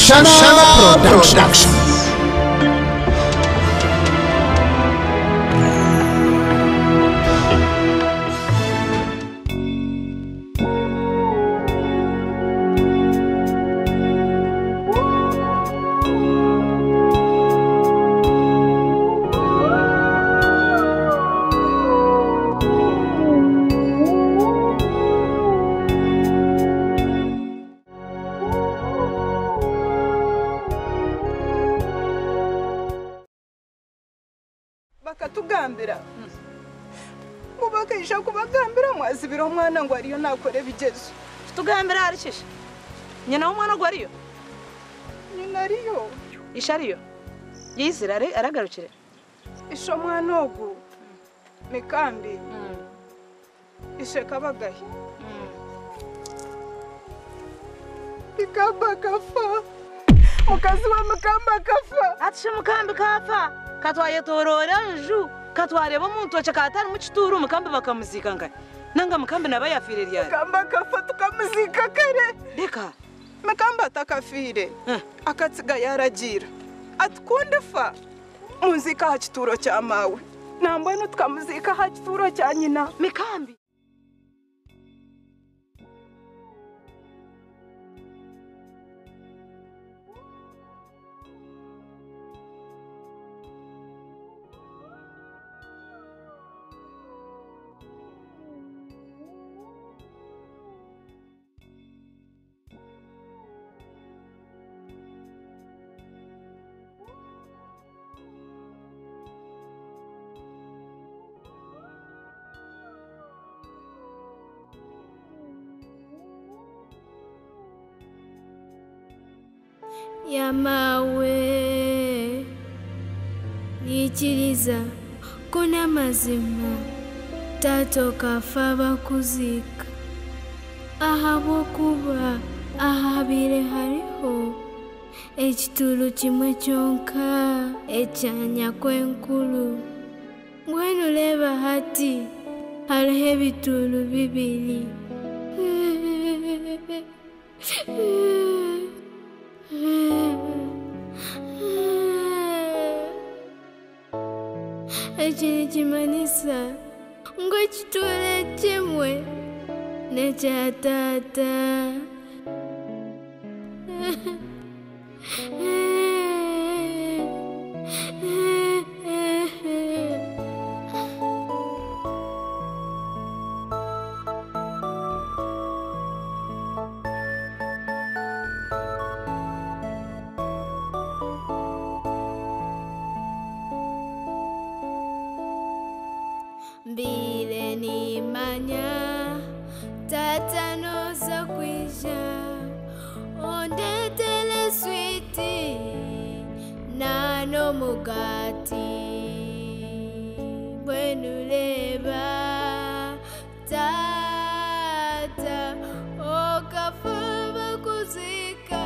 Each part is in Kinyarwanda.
Shana Production. Bakatugambira mubakaisha kubagambira mwazibira umwana ngo ariyo nakore bigezo tugambira arikisha nyina w'umwana ngo ariyo nyina ariyo ishariyo yizira aragarukire isho mwana ogu mikambi ishe kabagahi ikamba kafa mukazi wa mukamba kafa atishe mukambi kafa katwaye torora nju katware bo muntu acha katari mu kituru mukambi bakamuzika ngai nanga mukambi nabayafire ryari kamba kafa tukamuzika kare deka mukamba takafire akatsiga yaragira atkunde fa muzika ha kituro cya mawe nambone tukamuzika ha kituro cya nyina mikambi Yamawe nikiriza kuna mazima tatoka faba kuzika ahabo kuba ahabire hariho ekitulu kimwe kyonka ekyanya kwenkulu mwenu leba hati hariho ebitulu bibiri ekiri kimanisa ngo ekitule kimwe nekya taata mbile ni manya tata noza kwisha ondetele switi nano mugati bwenuleba tata okafaba kuzika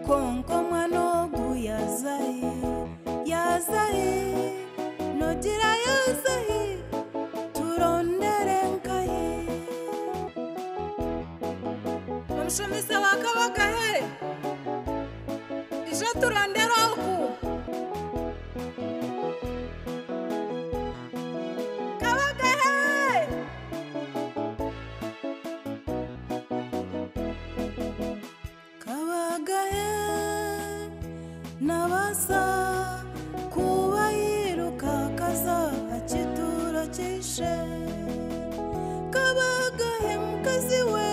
konko mwanogu yazahi nodira yazahi turondere nkahi Mshomisa wakabagahe ija turondera alku kabagahe kabagahe nabasa kuba yiruka kaza akituro kishe kabagahe mukazi we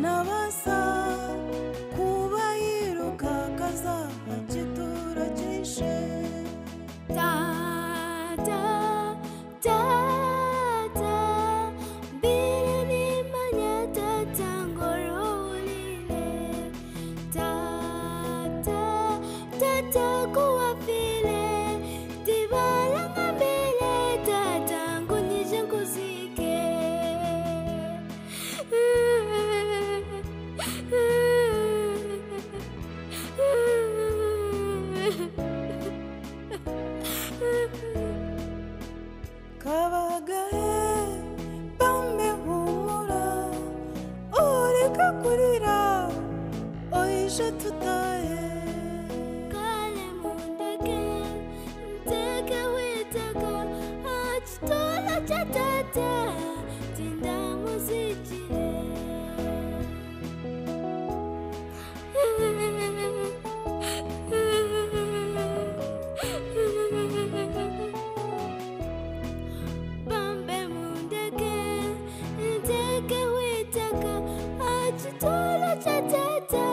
nabasa kuba yiruka kaza akituro kishe tata tata kabagaye bambe humura ureka kurira oisha tutaye kale mundeke nteke witaka achitola chatata tinda muzikire bambe mundeke nteke witaka achitola chatata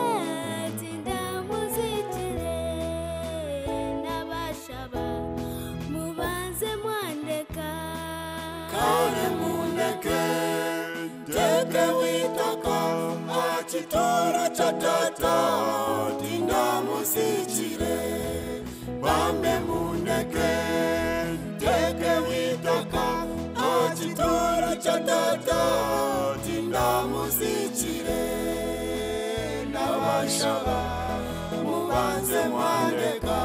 tinda muzikire nabashaba mubanze mwandeka Kale mundeke teke witaka achitoro chatata tinda musichire bambe mundeke teke witaka achitoro chatata tinda musichire nabashaba mubanze mwandeka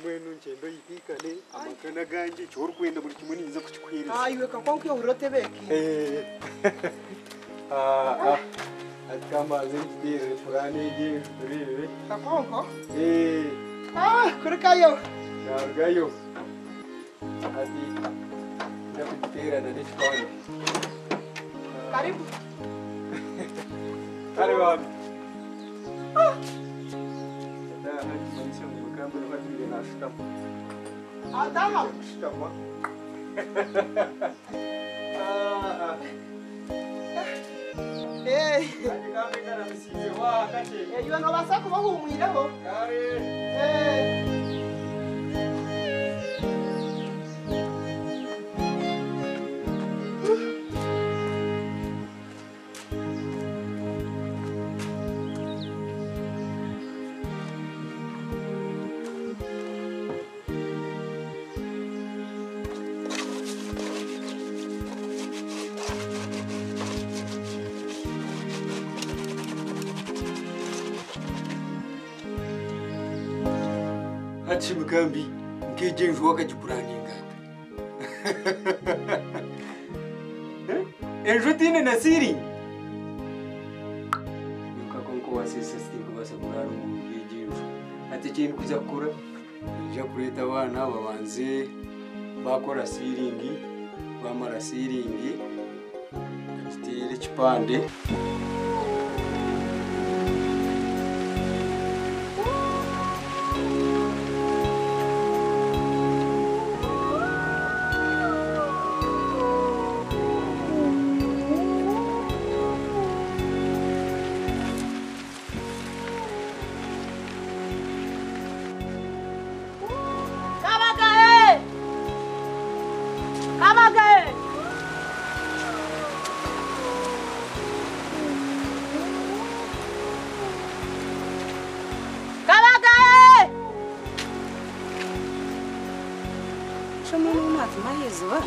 mwenu nchendo yipikane amakana ganje chori kuenda buri kimwe niza kuchikwiriza ayiwe kakwankuye urote beki atikamaze nchidire purane ije rire kakwanko kuri kayo yargayo ati nakujitera na nechikoni karibu kare wapi da hanji mkambo na patile na shikamu adama shikamu Ati kana msize wa kate iwe nobasako bahumwireho kare Hachi mkambi nkejenjwa wakajipuraninga enjutine na siri nukakonko wasisa stingo basa kuraru ngejenjwa ati kintu kuja kukura ija kureta abana babanze bakora siringi bamara siringi kitere kipande Mayezuwa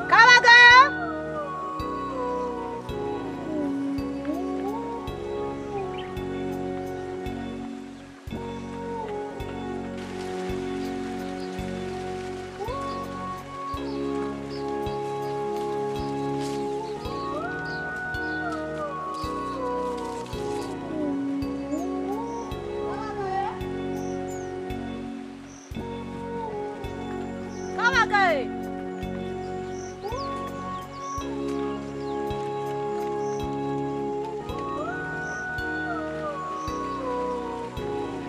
Come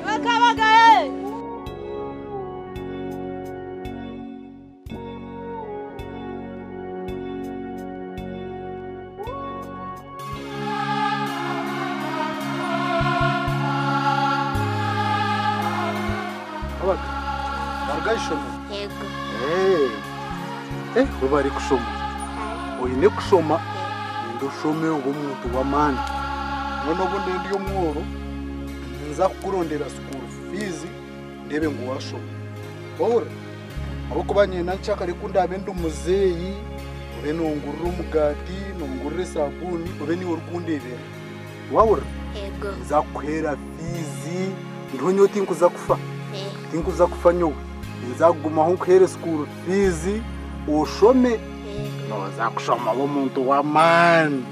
Wakabagaye. Abaka wargayishoma Yego. uba ari kushoma uyine kushoma ndushome umuntu w'amani none ubundi ndiyo mworo nza kukurondera school fees ndebe ngo washoma bora abo kubanye nanchaka ariko ndabe ndumuzeyi ube nongurura umugati nongurura sabuni ube ni urukundebera wawura Yego. nzakwera fees ndonyo tinkuza kufa tinkuza kufa nyowe nzaguma aho nkwere school fees ushome Yego. noza kushoma w'umuntu w'amani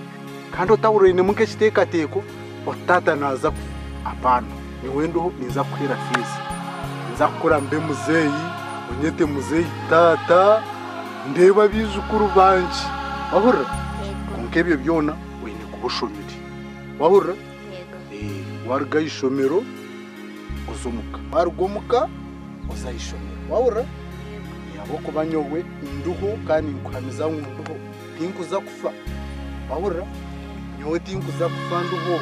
kandi utawurine muke kitekateko utata naza apana niwe ndo niza kwera fees nza kukora mbe muzeyi unyete muzeyi tata ndeba bizukuru banje wahura Yego. nkebyo byona wine kubushomeri wahura Yego. warga ishomero uzumuka wargomuka uzayishomero wahura yabo kubanyowe nduho kandi nkwamiza nduho tinkuza kufa wahura nyowe tinkuza kufa nduho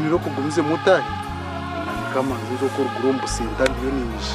niro kugumize mutahi kama nzo ko rugurumbu senta ndiyo ninji